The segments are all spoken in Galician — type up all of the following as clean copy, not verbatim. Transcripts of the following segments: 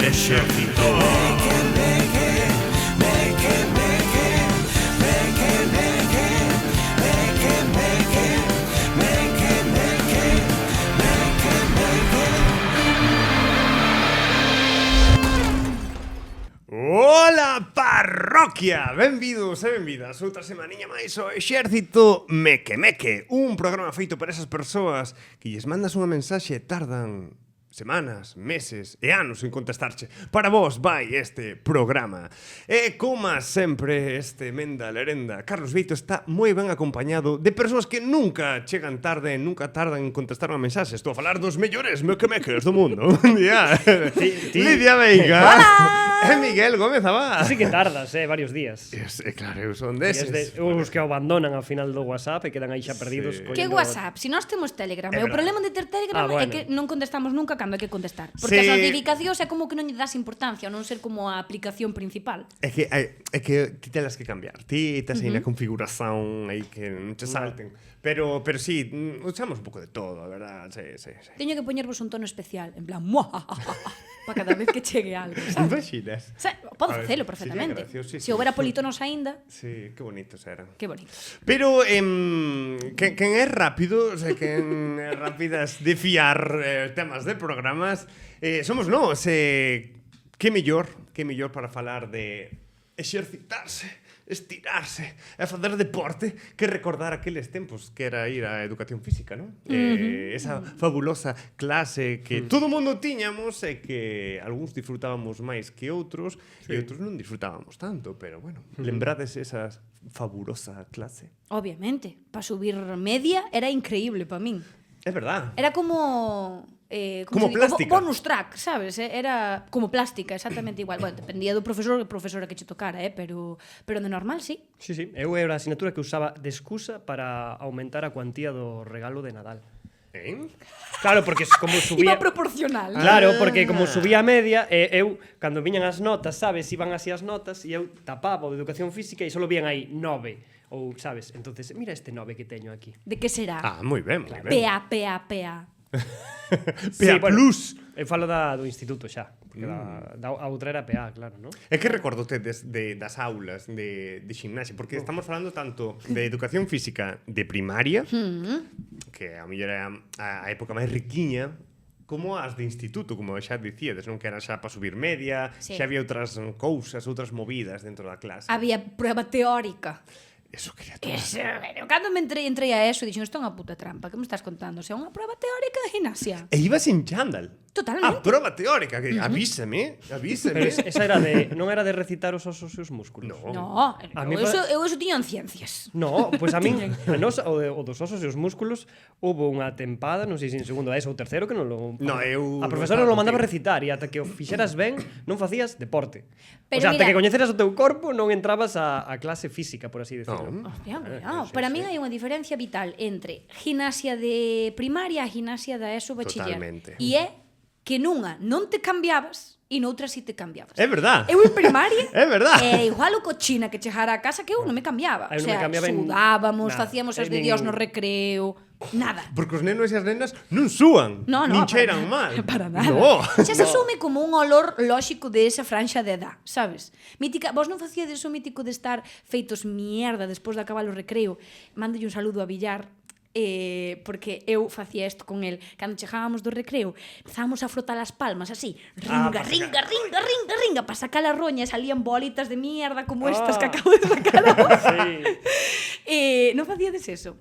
Exército. Ola, parroquia! Benvidos e benvidas outra semaniña máis ao Exército Meque Meque, un programa feito para esas persoas que lles mandas unha mensaxe e tardan semanas, meses e anos en contestarche. Para vos vai este programa. E como sempre este Menda Lerenda, Carlos Beito está moi ben acompañado de persoas que nunca chegan tarde, nunca tardan en contestar unha mensaxe. Estou a falar dos mellores mequemeques do mundo. Día. Lidia Veiga. Hola. E Miguel Gómez Abad. Sí que tardas, varios días. Claro, eu son deses. Os que abandonan ao final do WhatsApp e quedan aí xa perdidos. Sí. Que WhatsApp? Si nós temos Telegram. O problema de ter Telegram é que non contestamos nunca cando hai que contestar. Porque as notificacións é como que non lle das importancia, non ser como a aplicación principal. É que ti telas que cambiar. Ti tes aí na configuración aí que non te salten. Pero sí, usamos un pouco de todo, a verdad. Sí. Teño que poñervos un tono especial, en plan, para cada vez que chegue algo, sabes? Imaginas? Podo facelo perfectamente. Sí, Se houbera polítonos aínda, Sí, que bonitos eran. que bonito. Pero quen é rápido, o sea, quen é rápidas de fiar temas de programas, somos nós. Que mellor para falar de exercitarse, estirarse e facer deporte que recordar aqueles tempos que era ir á educación física, non? Esa fabulosa clase que todo mundo tiñamos e que algúns disfrutábamos máis que outros e outros non disfrutábamos tanto, pero bueno, lembrades esa fabulosa clase? Obviamente, para subir media era increíble para min. É verdad. Era como como plástica. Bonus track, sabes? Era como plástica, exactamente igual. Bueno, dependía do profesor e profesora que che tocara, pero de normal, sí. Sí, eu era a asignatura que usaba de excusa para aumentar a cuantía do regalo de Nadal. Claro, porque como subía... Iba proporcional. Claro, porque como subía a media, eu, cando viñan as notas, sabes, iban así as notas, e eu tapaba o de educación física e só vían aí 9. Ou, sabes, entonces, mira este 9 que teño aquí. De que será? Moi ben, moi ben. PA. PA Plus. Eu falo do instituto xa, porque a outra era PA, claro, non? É que recordote das aulas de gimnasia, porque estamos falando tanto de educación física de primaria, que a mellor era a época máis riquiña, como as de instituto, como xa dicíades, non? Que eran xa para subir media, xa había outras cousas, outras movidas dentro da clase. Había prueba teórica. Eso quería tomar. Cando me entrei a eso, dixen, isto é unha puta trampa, que me estás contando? O sea, unha prueba teórica de gimnasia. E ibas en chándal. Totalmente. A prova teórica, que avísame. Pero esa era non era de recitar os osos e os músculos. No, eu eso tiño en ciencias. No, pois a min, o dos osos e os músculos, houve unha tempada, non sei se en segundo da ESO ou terceiro, que non lo... No, eu... A profesora non lo mandaba recitar e ata que o fixeras ben, non facías deporte. O Pero sea, ata mira, que coñeceras o teu corpo, non entrabas a clase física, por así decirlo. Hostia, para min hai unha diferencia vital entre gimnasia de primaria e gimnasia da ESO bachiller. Totalmente. E é que nunha non te cambiabas e noutra si te cambiabas. É verdad. Eu en primaria É verdad. era igual o cochina que chegara a casa que eu non me cambiaba. Eu non O sea, me cambiaba sudábamos, nada. facíamos as de Dios no recreo, nada. Porque os nenos e as nenas non súan, No, nin para cheiran nada. mal. Para nada. No. Xa se asume como un olor lóxico de esa franxa de edad, sabes? Mítica, vos non facíades o mítico de estar feitos mierda despois de acabar o recreo. Mándolle un saludo a Villar, porque eu facía isto con el. Cando chegábamos do recreo, empezábamos a frotar as palmas así, ringa, para sacar a roña, salían bolitas de mierda como estas que acabo de sacar agora. Non facíades eso?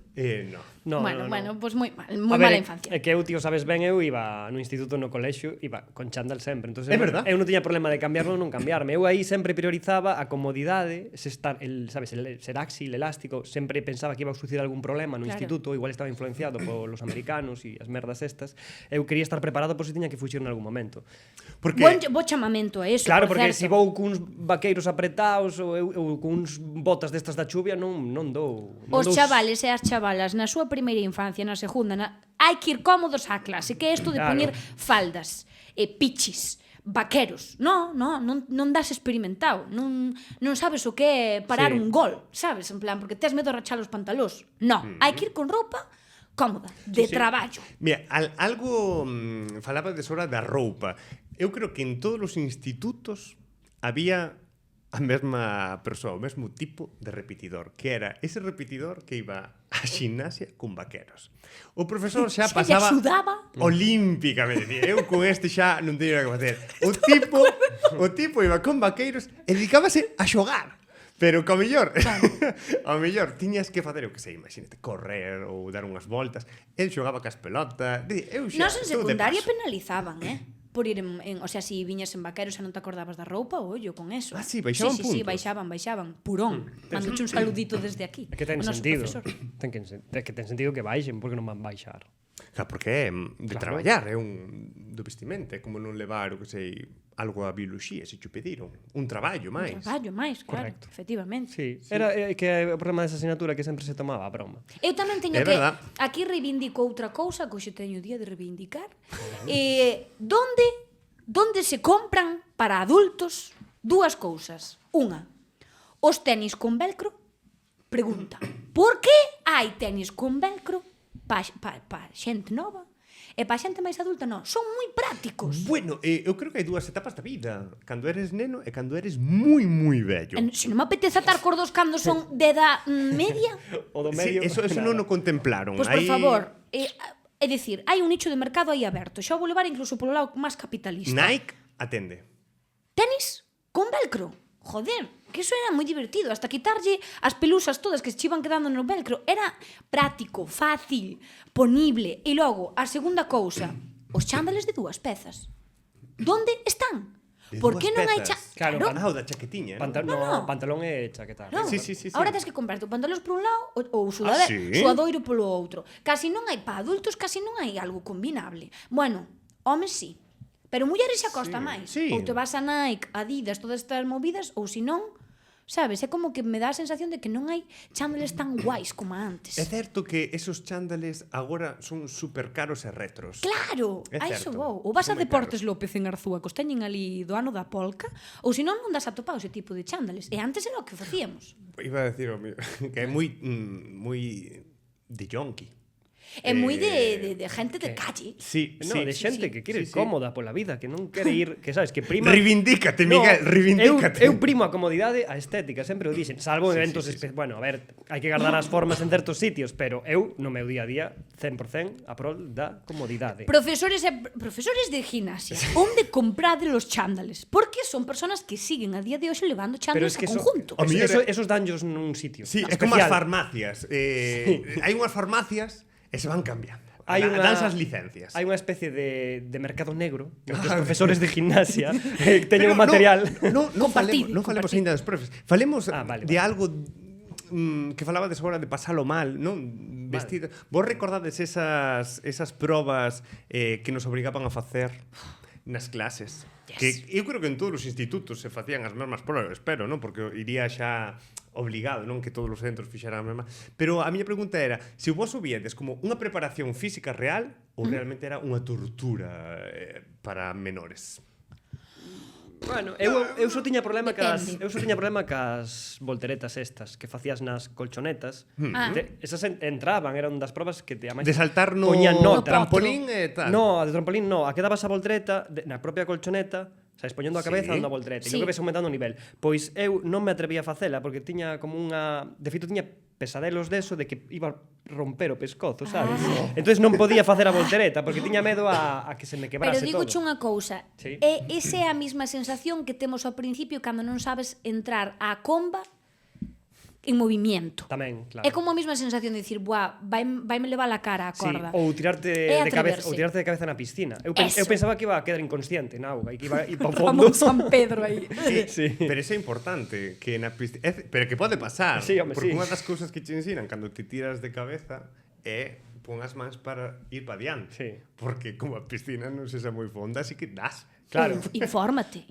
No. Bueno, pois moi mala infancia. É que eu, tío, sabes ben, eu iba no instituto, no colexio, iba con chándal sempre. Entonces, É verdad. Eu non tiña problema de cambiarlo ou non cambiarme. Eu aí sempre priorizaba a comodidade, sabes, el ser áxil, elástico, sempre pensaba que iba a suceder algún problema no instituto, igual estaba influenciado polos americanos e as merdas estas. Eu quería estar preparado por se tiña que fuxir en algún momento. Porque... Bo chamamento a eso, Claro, por porque certo. se vou cuns vaqueiros apretados ou cuns botas destas da chuvia non dou. Os chavales e as chavalas na súa primeira infancia, na segunda, hai que ir cómodos á clase, que é isto de poñer faldas, pichis, vaqueros. Non das experimentado, non sabes o que é parar un gol, sabes? En plan, porque tes medo de rachar os pantalós. Non, hai que ir con roupa cómoda, de traballo. Mira, algo falaba de hora da roupa. Eu creo que en todos os institutos había a mesma persoa, o mesmo tipo de repetidor, que era ese repetidor que iba á gimnasia con vaqueros. O profesor xa Xa lle pasaba axudaba. olímpicamente, dicía, eu con este xa non teño nada que facer. O tipo iba con vaqueiros e dedicábase a xogar. Pero que ao mellor, ao mellor tiñas que facer, eu que sei, imagínate, correr ou dar unhas voltas. El xogaba cas pelotas. Eu xa, Nos en estou de secundaria paso. penalizaban, por ir o sea, si viñas en vaqueros e non te acordabas da roupa, ollo con eso. Ah, sí, baixaban sí, puntos. baixaban. Purón. Mandoche un saludito desde aquí. É que ten o noso sentido. profesor. É que ten sentido que baixen, porque non van baixar. Claro, porque é de Claro. traballar, é do vestimento, é como non levar, o que sei, algo a bioloxía, se che pediron. Un traballo máis. Un traballo máis, claro, Correcto. efectivamente. Sí. Era que o problema desa asignatura que sempre se tomaba a broma. Eu tamén teño É que verdad. aquí reivindico outra cousa que hoxe teño o día de reivindicar. Donde se compran para adultos dúas cousas. Unha, os tenis con velcro. Pregunta, por que hai tenis con velcro pa xente nova? E pa xente máis adulta non, son moi prácticos. Bueno, eu creo que hai dúas etapas da vida. Cando eres neno e cando eres moi, moi vello. Se non me apetece atar cor dos cando son de edad media, O do Sí, medio... eso non o contemplaron. pois por Aí- favor, é dicir, hai un nicho de mercado aí aberto. Xa o vou levar incluso polo lado máis capitalista. Nike atende. Tenis con velcro. Joder, que eso era moi divertido. Hasta quitarlle as pelusas todas que se iban quedando no velcro. Era práctico, fácil, ponible. E logo, a segunda cousa, os chándales de dúas pezas. Donde están? De Por dúas que non hai pezas. Claro, Ah, o da chaquetiña, non? No. Pantalón e chaqueta. Non. Sí. Ahora tens que comprarte o pantalóns por un lado ou o sí? suadoiro polo outro. Casi non hai para adultos, casi non hai algo combinable. Bueno, homes sí. Pero mulleres xa costa máis. sí. Ou te vas a Nike, Adidas, todas estas movidas, ou se non, sabes, é como que me dá a sensación de que non hai chándales tan guais como antes. É certo que esos chándales agora son super caros e retros. Claro, É a iso certo. vou. Ou vas a Son moi Deportes López en Arzúa, que os teñen ali do ano da polca, ou se non das a topar ese tipo de chándales. E antes era o que facíamos. Iba a decir que é moi de yonki. É moi de gente de calle. Sí, No, de xente que quere sí. cómoda pola vida, que non quere ir, que sabes, que prima... Reivindícate, Miguel, reivindícate. Eu primo a comodidade a estética, sempre o dixen, salvo en eventos bueno, a ver, hai que guardar as formas en certos sitios, pero eu no meu día a día 100% a prol da comodidade. Profesores de gimnasia, onde comprade los chándales? Porque son personas que siguen a día de hoxe levando Pero chándales es que a conjunto. O mellor é- esos danllos nun sitio. Sí, é como as especial. farmacias. Hai unhas farmacias e se van cambiando. Danse as licencias. Hai unha especie de mercado negro nos que os profesores de gimnasia teñen Pero un material. non Compartid, falemos compartid. ainda dos profes. Falemos Vale, de vale. algo que falabades agora de pasalo mal, non? Vestido. Vos recordades esas probas que nos obrigaban a facer nas clases? Yes. Que eu creo que en todos os institutos se facían as mesmas probas, espero, non? Porque iría xa obligado, non? Que todos os centros fixeran a mesma. Pero a miña pregunta era, se vos o viedes como unha preparación física real ou realmente era unha tortura para menores? Bueno, eu só tiña problema Depende. cas volteretas estas que facías nas colchonetas. Ah. Esas entraban, eran das probas que te De saltar no poñan nota. trampolín e tal. No, a de trampolín no, a que dabas a voltereta na propia colchoneta, sabes, poñendo a cabeza Sí. na voltereta, Sí. e que ves aumentando o nivel. Pois eu non me atrevía a facela porque tiña como unha, de feito tiña pesadelos deso de que iba a romper o pescozo, sabes? Entonces non podía facer a voltereta porque tiña medo a que se me Pero quebrase digo todo. unha cousa, Sí. esa é a mesma sensación que temos ao principio cando non sabes entrar á comba en movimiento. Tamén, claro. É como a mesma sensación de dicir, buah, vaime levar a cara a Sí, corda. ou tirarte É de cabeza, atreverse. ou tirarte de cabeza na piscina. Eu Eso. pensaba que iba a quedar inconsciente na auga e que iba a ir para o fondo. Vamos San Pedro aí. Sí. Pero iso é importante, que na pero que pode pasar. Sí, home, porque sí. unha das cousas que te ensinan cando te tiras de cabeza é pon as mans para ir para diante. Sí. Porque como a piscina non se xa moi fonda, así que das. Claro. Infórmate.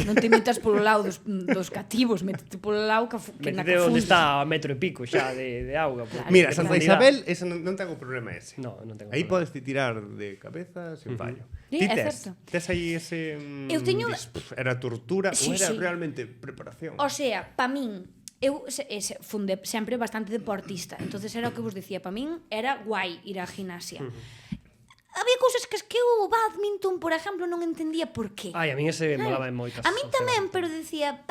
Non te metas polo lado dos cativos, métete polo lado que na Metete cafunde. onde está a metro e pico xa de auga. Por, Mira, de Santa profundidade. Isabel, esa non ten o problema ese. No, non tengo Aí problema. podes te tirar de cabeza sin fallo. Sí, Ti é tes, certo. tes aí ese... Eu teño- Era tortura Sí, ou era sí. realmente preparación? O sea, pa min, eu fun sempre bastante deportista, entonces era o que vos dicía, pa min era guai ir á gimnasia. había cousas que o badminton, por exemplo, non entendía por qué. Ai, a min ese molaba en moitas. A min tamén, pero decía,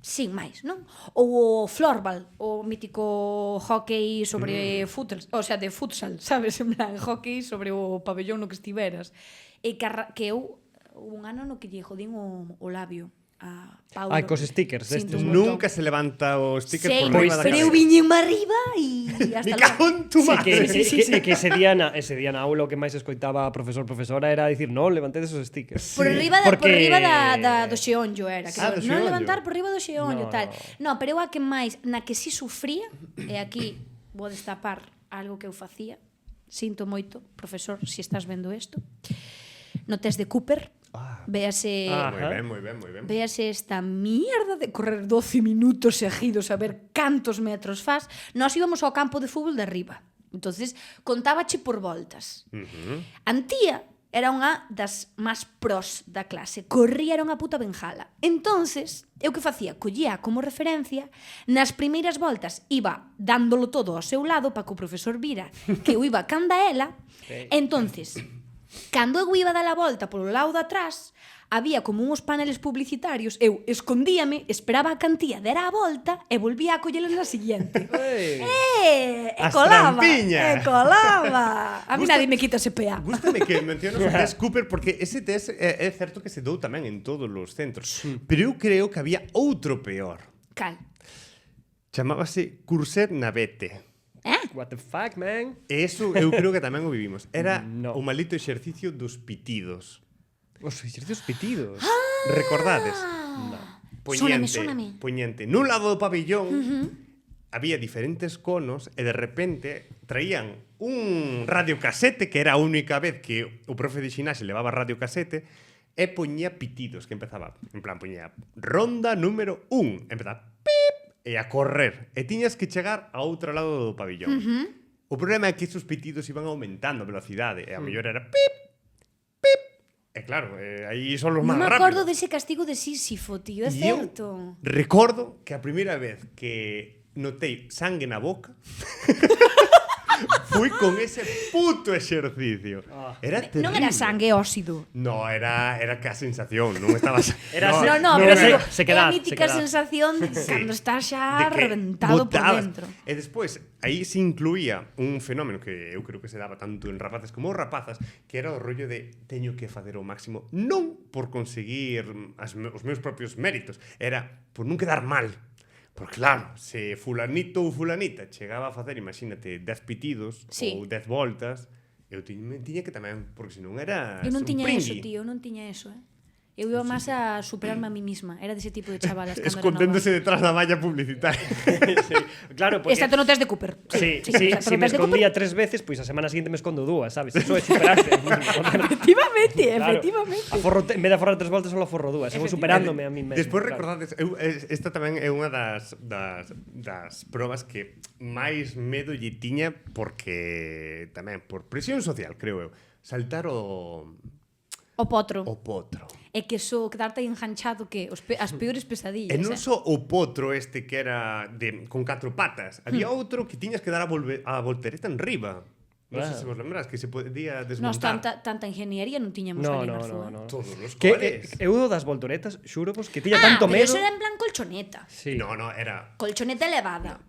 sin máis, non? Ou o florbal, o mítico hockey sobre futsal, o sea, de futsal, sabes? En plan, hockey sobre o pabellón no que estiveras. E que eu, un ano no que lle jodín o labio a Paulo. Ai, cos stickers Sinto destes. un montón. Nunca se levanta o sticker Sei, por riba da pero eu cabeza. viñenme arriba e hasta Me cago en tu Sí, madre. que ese día na aula o que máis escoitaba a profesora era dicir, non, levantedes os stickers. Por riba do xeonllo era, que do non xeonllo. levantar por riba do xeonllo, No, tal. No, pero eu a que máis, na que si sufría, e aquí vou destapar algo que eu facía, sinto moito, profesor, se estás vendo isto, no test de Cooper, véase... Moi ben. Véase esta mierda de correr 12 minutos seguidos a ver cantos metros faz. Nós íbamos ao campo de fútbol de arriba. Entonces, contábache por voltas. Antía era unha das máis pros da clase. Corría era unha puta benjala. Entonces, eu que facía? Collía como referencia, nas primeiras voltas iba dándolo todo ao seu lado para que o profesor vira que eu iba canda ela. Entonces, cando eu iba dar a volta polo lado de atrás, había como uns paneles publicitarios, eu escondíame, esperaba a cantía, dera a volta e volvía a collela na siguiente. E As colaba, trampiñas. e colaba. A mí nadie me quita ese PA. Gústame que mencionas o test Cooper porque ese test é certo que se dou tamén en todos os centros. Pero eu creo que había outro peor. Cal. Chamábase Curser Navete. What the fuck, man? E eso eu creo que tamén o vivimos. Era No. o maldito exercicio dos pitidos. Os exercicios pitidos. Recordades? Sóname. Poñente. Nun lado do pabellón había diferentes conos e de repente traían un radiocasete, que era a única vez que o profe de xinaxe levaba radiocasete, e poñía pitidos, que empezaba, en plan, poñía ronda número 1, empezaba pip, e a correr, e tiñas que chegar a outro lado do pabellón. O problema é que esos pitidos iban aumentando a velocidade, e a mellor era pip, pip, e claro, aí son os Non máis me rápidos. acordo dese castigo de Sísifo, tío, é E eu certo. recordo que a primeira vez que notei sangue na boca fui con ese puto exercicio. Era terrible. Non era sangue óxido. No, era que a sensación, non estaba... Era No, pero pero se é queda, a mítica se queda. sensación de cando estás xa de que reventado por botabas. dentro. E despois, aí se incluía un fenómeno que eu creo que se daba tanto en rapaces como rapazas, que era o rollo de teño que facer o máximo, non por conseguir os meus propios méritos, era por non quedar mal. Porque claro, se fulanito ou fulanita chegaba a facer, imagínate, 10 pitidos Sí. ou 10 voltas, eu tiña que tamén, porque senón era Eu non un tiña pringui. eso, tío, eu non tiña eso, Eu iba máis a superarme a mí misma. Era dese tipo de chavalas cando era Escondéndose detrás da valla publicitaria. Sí. Claro, porque... Excepto no test de Cooper. Sí, excepto si no me test de escondía 3 veces, pois a semana seguinte me escondo 2, sabes? Eso é superarse. Efectivamente, Claro. efectivamente. En vez de aforrar 3 voltas, só aforro 2. Vou superándome a mí mesmo. Despois claro. recordades, esta tamén é unha das probas que máis medo lle tiña porque tamén por presión social, creo eu, saltar o potro. potro. É que eso, quedarte aí enganchado que as peores pesadillas. E non só o potro este que era con 4 patas, había outro que tiñas que dar a voltereta en riba. Non sei se vos lembras que se podía Nos desmontar. tanta ingeniería non tiñamos No, ali no, na rúa. no. Todos os Que coles. eu das voltoretas, xuro vos, que tiña tanto pero medo. eso era en plan colchoneta. Sí. No, era Colchoneta elevada.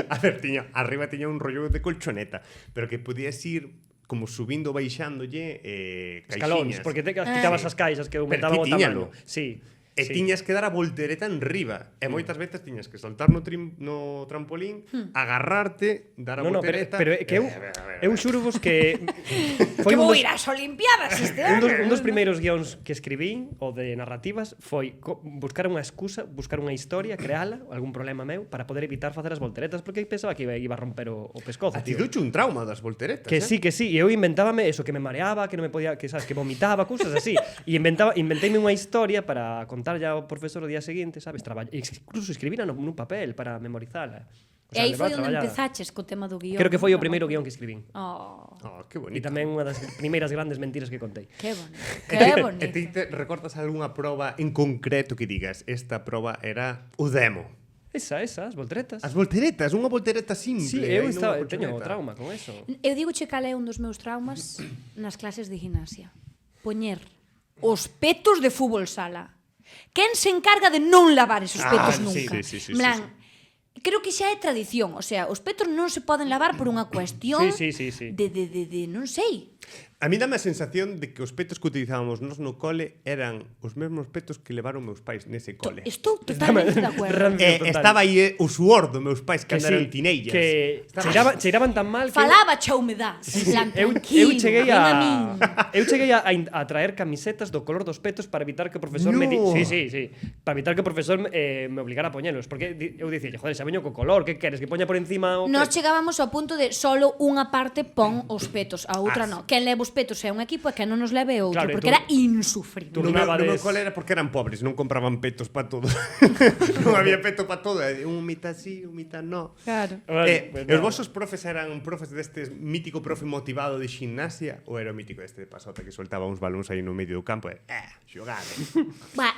A ver, arriba tiña un rollo de colchoneta, pero que podías ir como subindo, baixándolle Escalóns, caixiñas. porque te quitabas as caixas que aumentaban o ti tamaño. tiñalo. Sí. E tiñas que dar a voltereta en riba. E moitas veces tiñas que saltar no trampolín, agarrarte, dar a No, voltereta. pero é que eu xuro vos que Que un vou dos- ir ás Olimpiadas este Un ano. dos primeiros guións que escribín, o de narrativas, foi buscar unha excusa, buscar unha historia, creala, algún problema meu, para poder evitar facer as volteretas, porque pensaba que iba a romper o pescozo, A ti tío. douche un trauma das volteretas, Que sí, e eu inventábame eso, que me mareaba, que non me podía, que sabes, que vomitaba, cousas así. E inventeime unha historia para contarlle ao profesor o día seguinte, sabes, incluso escribira nun papel para memorizala. O E sea, aí levaba foi onde traballada. empezaches co tema do guión. Creo que foi o primeiro guión que escribín. Oh, qué bonito. E tamén unha das primeiras grandes mentiras que contei. que bonito. E Que ti bonito. te recordas algunha proba en concreto que digas esta proba era o demo? As volteretas. As volteretas, unha voltereta simple. Sí, aí eu nunha teño colchoneta. trauma con eso. Eu digo che cal é un dos meus traumas nas clases de gimnasia. Poñer os petos de fútbol sala. Quen se encarga de non lavar esos petos nunca? Sí. En plan, creo que xa é tradición, o sea, os petos non se poden lavar por unha cuestión Sí. de non sei. A mí dame a sensación de que os petos que utilizábamos nos no cole eran os mesmos petos que levaron meus pais nese cole. Estou totalmente de acuerdo. Rancio total. Estaba aí o suor dos meus pais Que cando eran sí, tineillas. que cheiraban tan mal que Falaba xa humedad. En plan, tranquilo, eu cheguei ven a min. a traer camisetas do color dos petos para evitar que o profesor me sí, para evitar que o profesor me obligara a poñelos, porque eu dicía, joder, xa veño co color, que queres que poña por encima o Nós peto? chegábamos ao punto de solo unha parte pon os petos, a outra non. Quen leva os petos é un equipo e quen non nos leve outro, Claro, e porque era insufrible. No meu Turnabades- cole era porque eran pobres, non compraban petos para todo. Non había peto para todo, un mitad sí, un mitad no. Claro. Pues Os nada. vosos profes eran profes destes mítico profe motivado de gimnasia ou era o mítico este de pasota que soltaba uns balóns aí no medio do campo e xogade.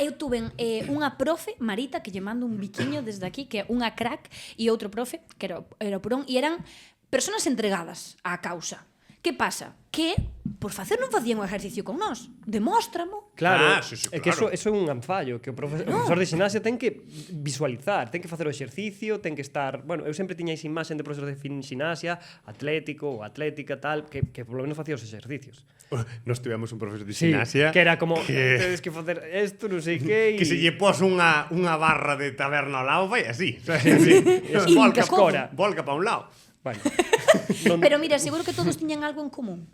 Eu tuve unha profe, Marita, que lle mando un biquiño desde aquí, que é unha crack, e outro profe, que era o Purón, e eran personas entregadas á causa. Que pasa? Que por facer non facían o exercicio con nós. Demóstramo. Claro, Sí, é que claro. eso é un anfallo, que o profesor de ximnasia ten que visualizar, ten que facer o exercicio, ten que estar, bueno, eu sempre tiña esa imaxen de profesor de ximnasia, atlético ou atlética tal, que polo menos facía os exercicios. Nos tivemos un profesor de gimnasia que era como que, tedes que facer isto, non sei que, que se lle pos unha barra de taberna ao lado, vai así. Inca escora. Volca para un lado. Bueno, Pero mira, seguro que todos tiñan algo en común.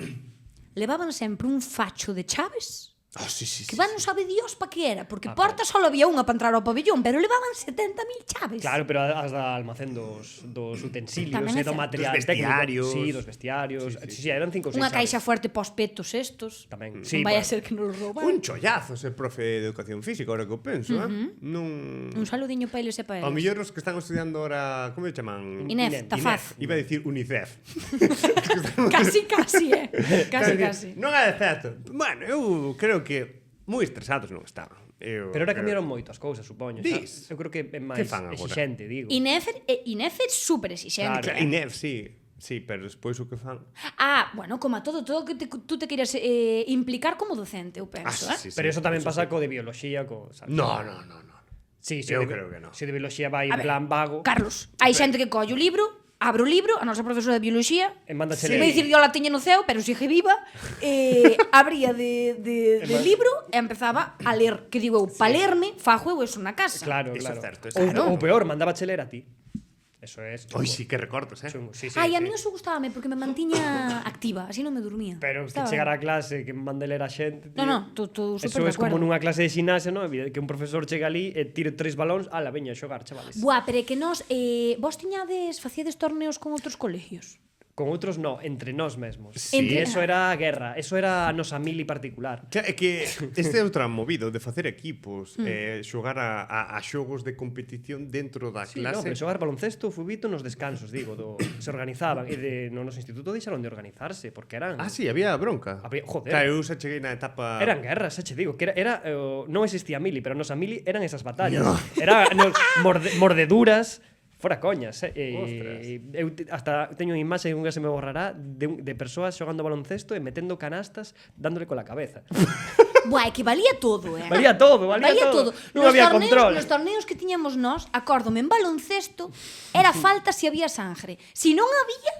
Levaban sempre un facho de chaves Sí. que van non sabe Dios pa que era, porque porta só había unha para entrar ao pabellón, pero levaban 70.000 chaves. claro, pero as da almacén dos utensilios Tamén e é do certo. material Dos vestiarios. técnico. Sí, dos vestiarios. Sí, eran 5 ou 6 Unha caixa chaves. fuerte pos petos estos. Tamén. Non vai a ser que nos rouban. Un chollazo ese profe de educación física, ahora que o penso, Un saludiño para eles e para Ao eles. mellor os que están estudiando ahora, como lle chaman? Inef, Tafaz. Iba a dicir UNICEF. Casi, casi. Non é certo. Bueno, eu creo que moi estresados non estaban. Pero ahora cambiaron moito as cousas, supoño. Dis? Eu creo que é Que máis fan agora? exixente, digo. Inef é super exixente. Claro. Inef, sí, pero despois o que fan... Bueno, como a todo que tú te queiras implicar como docente, eu penso, sí. Pero eso tamén pasa co de biología, sabes? No. Sí, Eu creo que no. Se de biología vai A en ver, plan vago, Carlos, hai xente que colle o libro, abre o libro, a nosa profesora de biología, E mándache se ler. vai dicir Dios la tiña no ceo, pero sigue viva, abría de libro e empezaba a ler, que digo eu, pa lerme, fajo eu eso na casa. claro, Eso claro. é certo, eso Ou, é certo. ou peor, mandaba ler a ti. Eso es. Oi, sí, que recortes, Chungo, sí, sí, Ai, a sí. mí eso gustábame porque me mantiña activa, así non me dormía. Pero que Estaba chegar ben. a clase, que mande ler a xente... tío. No, tú Eso super de es como acuerdo. nunha clase de ximnasia, ¿no? Que un profesor chega ali e tire 3 balóns, ala, veña a xogar, chavales. Buah, pero é que nós, vos facíades torneos con outros colegios? Con outros no, entre nós mesmos. Sí. E eso era a guerra, eso era a nosa mili particular. É que este é outra movido de facer equipos, xogar a xogos de competición dentro da Sí, no, clase. pero xogar baloncesto, fubito nos descansos, digo, se organizaban e no noso instituto deixaron de organizarse porque eran Sí, había bronca. Joder. Claro, eu xa cheguei na etapa... Eran guerras, che digo, que non existía mili, pero a nosa mili eran esas batallas. Era mordeduras, fora coñas, eu hasta teño unha imaxe que nunca se me borrará de persoas xogando baloncesto e metendo canastas dándole cola cabeza. Buah, é que valía todo, Valía todo, valía todo. Non había control. Nos torneos que tiñamos nós, acórdome, en baloncesto, era falta se había sangre. Si non había,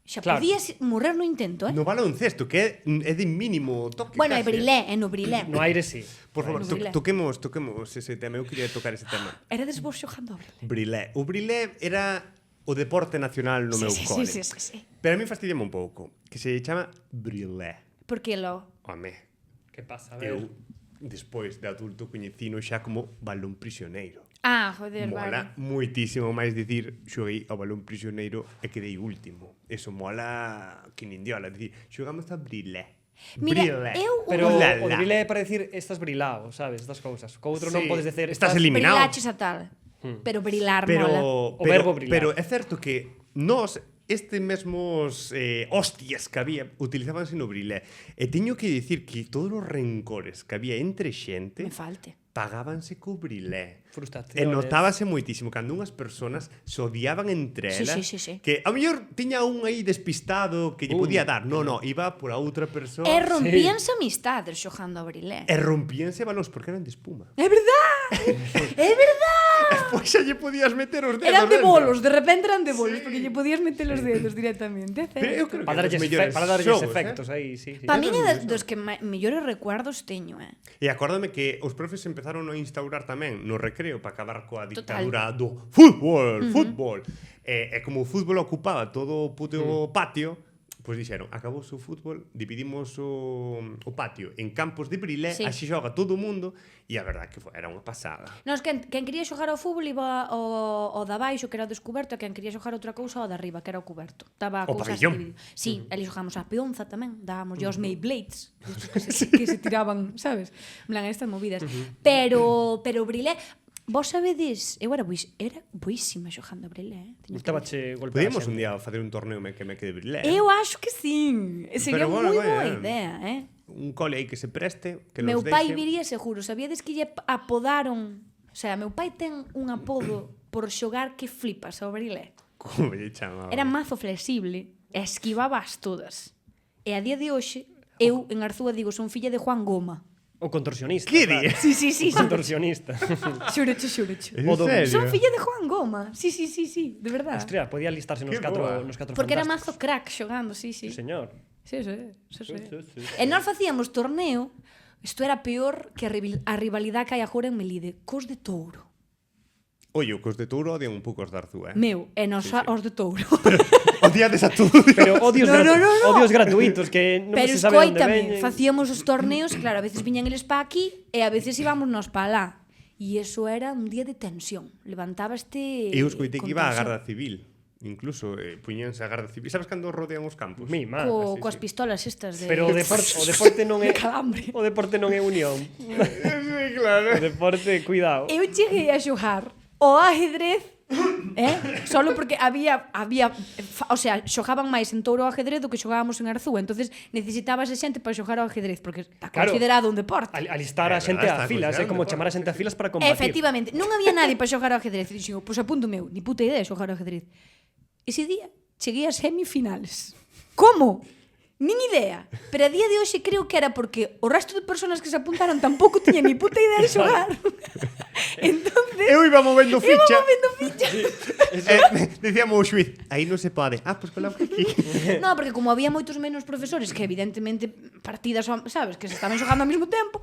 xa Claro. podías morrer no intento, No baloncesto, que é de mínimo toque. Bueno, é case. brilé, no brilé. No aire sí. Por favor, No brilé. toquemos ese tema. Eu quería tocar ese tema. Erades vos xogando ao brilé. Brilé. O brilé era o deporte nacional no meu cole. Sí. Pero a mí fastidiame un pouco, que se chama brilé. Por que lo? Home, Que pasa, a ver. eu despois de adulto coñecino xa como balón prisioneiro. Joder, Mola moitísimo máis dicir xoguei ao balón prisioneiro e quedei último. Eso mola que nin diola, dicir, xogamos a brilé. Mira, Brilé. eu Pero La, o la. de brilé é para decir estás brilado, sabes, estas cousas. Co outro non Sí, podes decir estás eliminado. Brilaches a tal. Pero brilar mola. O verbo brillar. Pero é certo que nós mesmos hostias que había utilizábanse no brilé. E teño que dicir que todos os rencores que había entre xente Me falte. pagábanse co brilé. Frustraciones. E notábase moitísimo cando unhas persoas se odiaban entre Sí, elas, sí. que a mellor tiña un aí despistado que lle podía dar. No, iba por a outra persoa. E rompíanse amistades xogando a brilé. E rompíanse balóns porque eran de espuma. É verdad! É verdad! Pois xa lle podías meter os dedos. Eran de dentro. bolos, de repente eran de bolos, porque lle podías meter os dedos directamente. Pero eu creo que Para darlles, os mellores para darlles xogos, efectos aí, sí. Pa min é dos que mellores recuerdos teño, E acórdame que os profes empezaron a instaurar tamén no recreo para acabar coa dictadura Total. do fútbol. E como o fútbol ocupaba todo o puto patio, pois dixeron, acabou o fútbol, dividimos o patio en campos de brilé, Sí. así xoga todo o mundo, e a verdade que era unha pasada. Nos, quen quería xogar ao fútbol iba ao da baixo, que era o descoberto, e quen quería xogar outra cousa ao da arriba, que era o coberto. Estaba a O cousa pabillón. dividida. Sí, ali xogamos a peonza tamén, dábamos os Mayblades, que se tiraban, sabes? En plan, estas movidas. Pero o brilé, vos sabedes, eu era boísima xogando a brilé, teño que Estaba dicir. che golpear. Podíamos un día facer un torneo que me quede brilé. Eu acho que sí. Sería Pero bueno, moi boa bueno. idea, Un cole aí que se preste, que Meu nos pai deixe. viría seguro. Sabíades que lle apodaron... O sea, meu pai ten un apodo por xogar que flipas ao brilé. Como lle chamaba? Era mazo flexible e esquivabas todas. E a día de hoxe, eu en Arzúa digo, son filla de Juan Goma. O contorsionista. Que claro. di? Sí. Contorsionista. Xurecho. En O do- serio? Son filla de Juan Goma. Sí, de verdad. Hostia, podía alistarse nos Qué catro, boa. nos catro Porque era fantásticos. mazo crack xogando, sí. Sí, señor. Sí. Sí. E nós facíamos torneo, isto era peor que a rivalidade que hai agora en Melide, cos de Touro. Oye, cos de Touro odian un pouco os de Arzúa, Meu, e nos os de Touro. Odiades a todos. Pero odios, No. odios gratuitos que non Pero se sabe onde escoítame, veñen. facíamos os torneos, claro, a veces viñan eles pa aquí e a veces íbamos nos pa lá. E eso era un día de tensión. Levantabaste Eu escoitei que con iba a tensión. Garda Civil. Incluso puñanse a Garda Civil. Sabes cando rodean os campos? Mi má. sí, Coas sí. pistolas estas de... Pero o deporte non é De calambre. o deporte non é unión. Sí, claro. O deporte, cuidado. Eu cheguei a xogar o ajedrez, solo porque había o sea, xogaban máis en Touro ao ajedrez do que xogábamos en Arzúa, entonces necesitabas xente para xogar ao ajedrez porque está Claro. considerado un deporte. Alistar a É xente verdad, a está filas, é considerado como un chamar a deporte. xente a filas para combatir. Efectivamente, non había nadie para xogar ao ajedrez. E dixen, pois apunto meu, ni puta idea de xogar ao ajedrez. Ese día cheguei a semifinales. Como? Nin idea. Pero a día de hoxe creo que era porque o resto de personas que se apuntaron tampouco tiñan ni puta idea de xogar. Entonces, Eu iba movendo ficha. iba movendo ficha. Dicíamos o xuiz, aí non se pode. Pois colamos aquí. No, porque como había moitos menos profesores que evidentemente partidas, sabes, que se estaban xogando ao mesmo tempo,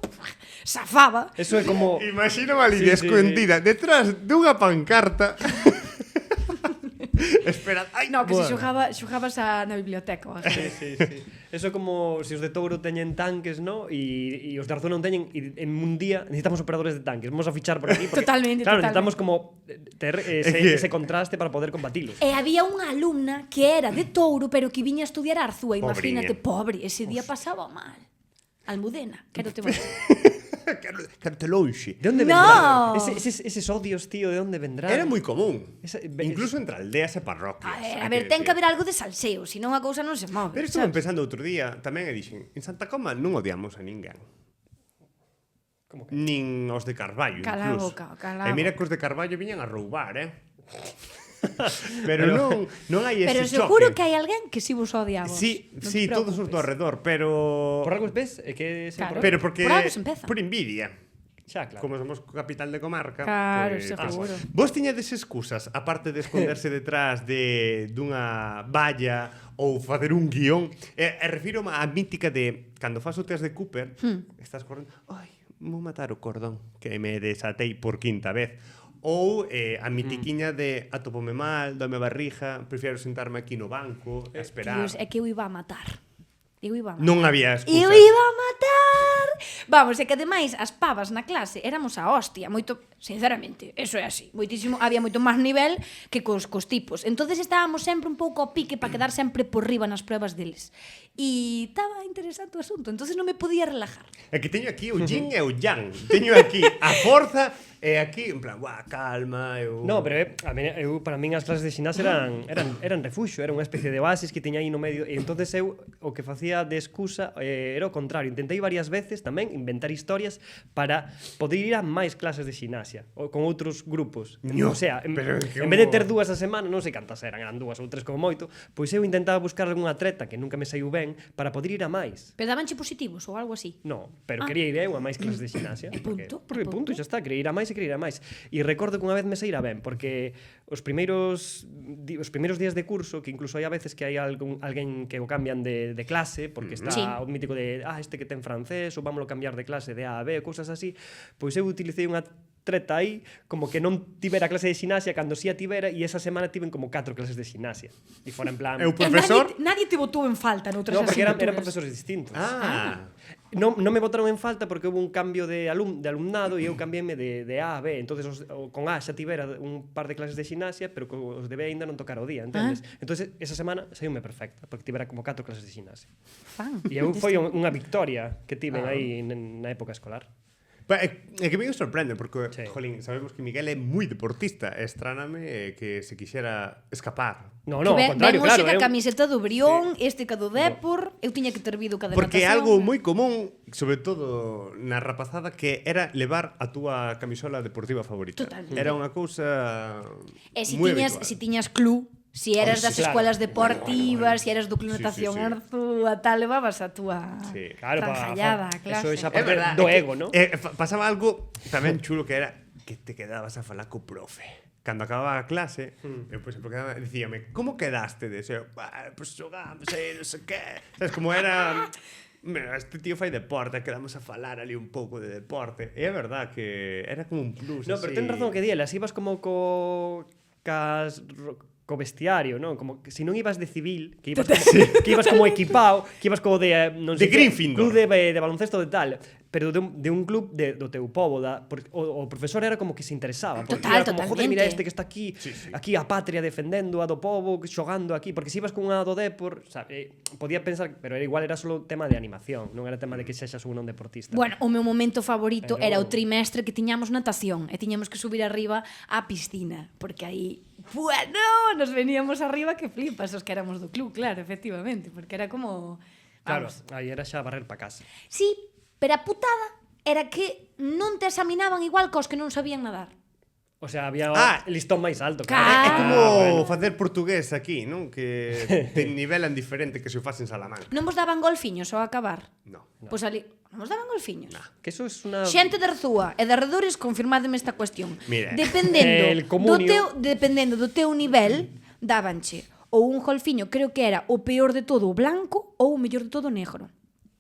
safaba. Eso é como Imagino a Lidia Sí, sí, escondida detrás dunha pancarta. Espera, ai, No, que se Bueno. xogabas na biblioteca. o ajedrez. Sí. Eso é como se os de Touro teñen tanques, ¿no? E os de Arzúa non teñen, e en un día necesitamos operadores de tanques. Vamos a fichar por aquí porque Totalmente, claro, totalmente. necesitamos como ter ese contraste para poder combatilos. E había unha alumna que era de Touro, pero que viña a estudiar a Arzúa. Pobriña. Imagínate, pobre, ese día pasaba mal. Almudena, quero te máis. Quero te lonxe. De onde No. vendrán? Eses odios, tío, de onde vendrán? Era moi común. Esa- Incluso entre aldeas e parroquias. A ver, ten que haber algo de salseo, senón a cousa non se move. Pero estuve sabes? pensando outro día, tamén e dixen, en Santa Coma non odiamos a ninguén. Como que? Nin os de Carballo, Cala a incluso. boca, cala E a mira boca. que os de Carballo viñan a roubar, Pero non hai ese Pero choque. seguro que hai alguén que si vos odia a vos. Sí, Non sí, te todos os do preocupes. arredor, pero... Por algo ves, é que Claro. Pero porque... Por algo se empeza. Por envidia. xa, claro. Como somos capital de comarca. Claro, pues, seguro. Vos tiñades excusas, aparte de esconderse detrás dunha valla ou facer un guión. E refiro á mítica de cando fas o test de Cooper, estás correndo, ai, vou matar o cordón, que me desatei por quinta vez. Ou a mitiquiña de atopome mal, dome barriga, prefiero sentarme aquí no banco, a esperar. Dios, é que eu iba a matar. Eu iba a matar. Non había excusas. Eu iba a matar. Vamos, é que ademais as pavas na clase éramos a hostia, moito, sinceramente, eso é así. Moitísimo, había moito máis nivel que cos tipos. Entonces estábamos sempre un pouco ao pique para quedar sempre por riba nas pruebas deles. E estaba interesante o asunto, entonces non me podía relajar. É que teño aquí o yin e o yang. Teño aquí a forza e aquí, en plan, guau, calma, eu... No, pero para min as clases de xinás eran refuxo, era unha especie de bases que tiña aí no medio, e entonces eu o que facía de excusa era o contrario, intentei varias veces tamén, inventar historias para poder ir a máis clases de ximnasia ou con outros grupos. No, O sea, en pero vez de ter 2 a semana, non sei cantas eran 2 ou 3 como moito, pois eu intentaba buscar algunha treta que nunca me saiu ben para poder ir a máis. Pero dabanche positivos ou algo así? No, pero quería ir eu a máis clases de ximnasia. punto, Porque e punto, punto. xa está, quería ir a máis e quería ir a máis. E recordo que unha vez me saíra ben, porque os primeiros días de curso, que incluso hai a veces que hai alguén que o cambian de clase, porque está Sí. o mítico de, este que ten francés, ou vámoslo cambiar de clase de A a B, cousas así, pois eu utilicei unha treta aí, como que non tivera clase de ximnasia cando si a tivera, e esa semana tiven como 4 clases de ximnasia. E fora en plan... Eu profesor? Nadie te botou en falta noutras No, porque eran asignaturas. profesores distintos. Non me botaron en falta porque houve un cambio de alumnado e eu cambiéme de A a B. Entonces con A xa tivera un par de clases de ximnasia, pero os de B ainda non tocara o día, entendes? Entonces esa semana saíume perfecta, porque tivera como 4 clases de ximnasia. Fan. E eu foi unha victoria que tiven aí na época escolar. É que me sorprende, porque, Sí. jolín, sabemos que Miguel é moi deportista. Estráname que se quixera escapar. No, Que ao ven contrario, hoxe claro. ca camiseta do Brión, este ca do Dépor, eu tiña que ter vido ca de Porque é natación. algo moi común, sobre todo na rapazada, que era levar a túa camisola deportiva favorita. Totalmente. Era unha cousa E se moi tiñas, habitual. si tiñas club, si eras Sí, das claro. escuelas deportivas, si eras do club Sí, natación sí, sí. Arzúa, tal, levabas a túa Sí. Claro, franjallada, eso clase. xa É parte verdad, do é que, ego, ¿no? Pasaba algo tamén chulo que era que te quedabas a falar co profe. Cando acababa a clase, eu, por exemplo, dicíame, como quedaste? Eu, pues xogamos aí, non sei que. Sabes, como era... Mira, este tío fai deporte, quedamos a falar ali un pouco de deporte. E é verdad que era como un plus. No, pero así. ten razón que dielas, ibas como co vestiario, non? Como que se non ibas de civil, que ibas como equipado, que ibas como de non De sei que, Gryffindor. club de baloncesto de tal, pero de un club do teu pobo, o profesor era como que se interesaba, porque Total, era como, joder, totalmente. mira este que está aquí, aquí a patria defendendo a do pobo, xogando aquí, porque se ibas con unha do Dépor, sabe, podía pensar, pero igual era solo tema de animación, non era tema de que sexas un non deportista. Bueno, o meu momento favorito Pero- era o trimestre que tiñamos natación e tiñamos que subir arriba á piscina, porque aí, bueno, nos veníamos arriba que flipas, os que éramos do club, claro, efectivamente, porque era como... Claro, Vamos. aí era xa barrer pa casa. Sí, pero a putada era que non te examinaban igual cos que non sabían nadar. O sea, había Ah, listón máis alto. Claro. É como bueno. facer portugués aquí, non? Que te nivelan diferente que se o facen Salamanca. Non vos daban golfiños ao acabar? No. Pois ali, non vos daban golfiños? Que eso es una... Xente de Arzúa e de arredores, confirmademe esta cuestión. Mira. Dependendo El comunio. do teu nivel, dábanche ou un golfiño, creo que era o peor de todo o blanco ou o mellor de todo o negro.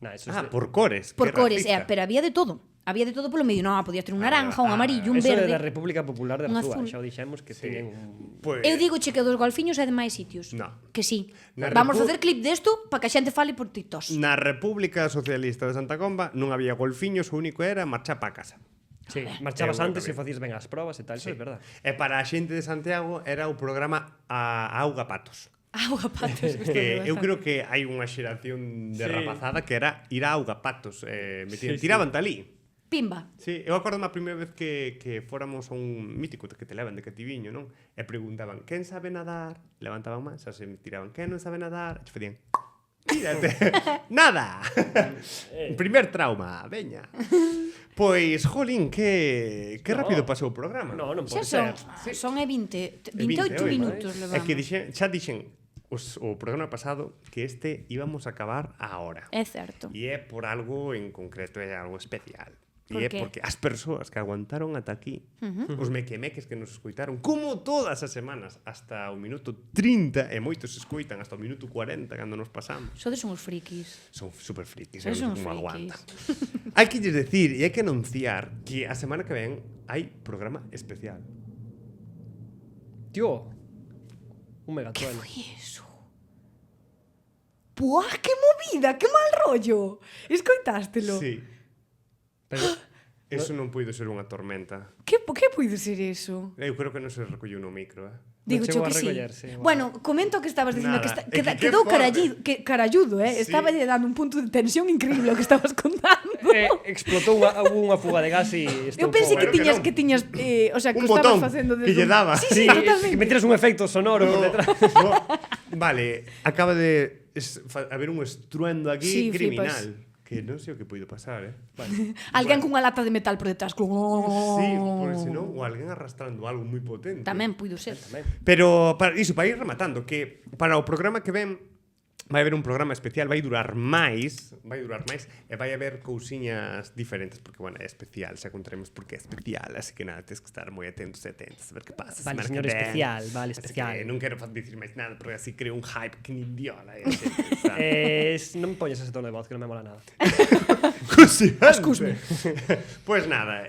Nah, eso es Por cores. Por que cores, racista. pero había de todo. Había de todo polo medio. Non, podías ter un naranja, un amarillo, un eso é verde. da República Popular de un Arzúa. azul. Xa o dixemos que teñen un... Pues, Eu digo che que dos golfiños é de máis sitios. No. Que sí. Na Vamos Repu- facer clip desto para que a xente fale por TikTok. Na República Socialista de Santa Comba non había golfiños, o único era marchar pa casa. Sí, marchabas É unha antes e maravilla. facías ben as probas e tal, eso é verdad. E para a xente de Santiago era o programa a Auga Patos. Auga patos. Que eu creo que hai unha xeración de Sí. rapazada que era ir a Auga Patos. Sí, Tiraban talí. Pimba. Sí, eu acordo a primeira vez que fóramos a un mítico que te levan de cativiño, non? E preguntaban, quen sabe nadar? Levantaban máis, xa se tiraban, quen non sabe nadar? E facían, mírate, nada! Primer trauma, veña. Pois, jolín, que rápido pasou o programa. No, non Xa pode son, ser. son 28 28, minutos É levamos. que xa dixen o programa pasado que este íbamos a acabar a hora. É certo. E é por algo en concreto, é algo especial. Por E é qué? porque as persoas que aguantaron ata aquí, os mequemeques que nos escoitaron, como todas as semanas, hasta o minuto 30, e moitos escoitan hasta o minuto 40 cando nos pasamos. Sodes uns frikis. Son super frikis, Sodes non uns sei como frikis. aguantan. Hai que lles decir e hai que anunciar que a semana que ven hai programa especial. Tío, un megatrueno. Iso. Buah, que movida, que mal rollo. Escoitástelo? Sí. Pero, Eso non puido ser unha tormenta. Que puido ser eso? Eu creo que non se recolleu no micro, Digo chegou que a sí. recollerse, igual. Bueno, comento que estabas dicindo Nada, que, é que quedou forte. caralludo, Sí. Estaba dando un punto de tensión increíble o que estabas contando. explotou unha fuga de gas e Eu estou pensei que Pero que tiñas, non. o sea, que Un o estabas botón facendo que lle daba. Sí, Sí, totalmente. que meteras un efecto sonoro por detrás. Vale, acaba de haber un estruendo aquí Sí, criminal. que non sei o que puido pasar, Alguén cunha lata de metal por detrás. Sí, porque senón, ou alguén arrastrando algo moi potente. Tamén puido ser. Pero, para ir rematando, que para o programa que ven vai haber un programa especial, vai durar máis, e vai haber cousiñas diferentes, porque, bueno, é especial, xa contaremos porque é especial, así que nada, tens que estar moi atentos a ver que pasa. Vale, señor especial, vale, Así especial. que non quero dicir máis nada, porque así creo un hype que nin diola. Non me poñes ese tono de voz, que non me mola nada. Excuse. Pois nada,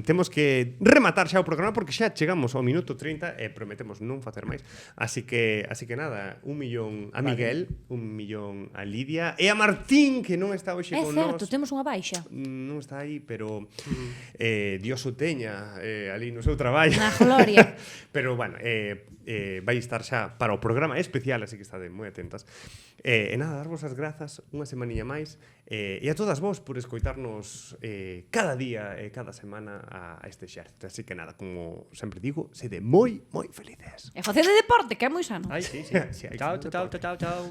temos que rematar xa o programa porque xa chegamos ao minuto 30 e prometemos non facer máis. Así que nada, 1 millón a Miguel, 1 millón a Lidia e a Martín, que non está hoxe con nós. É certo, temos unha baixa. Non está aí, pero Dios o teña ali no seu traballo. Na gloria. Pero, bueno, vai estar xa para o programa especial, así que estade moi atentas. E nada, darvos as grazas unha semaniña máis e a todas vos por escoitarnos cada día e cada semana a este xerto. Así que nada, como sempre digo, sede moi, moi felices. E facede deporte, que é moi sano. Ai, sí. Sí, hai que Chao, facer chao, deporte. chao, chao.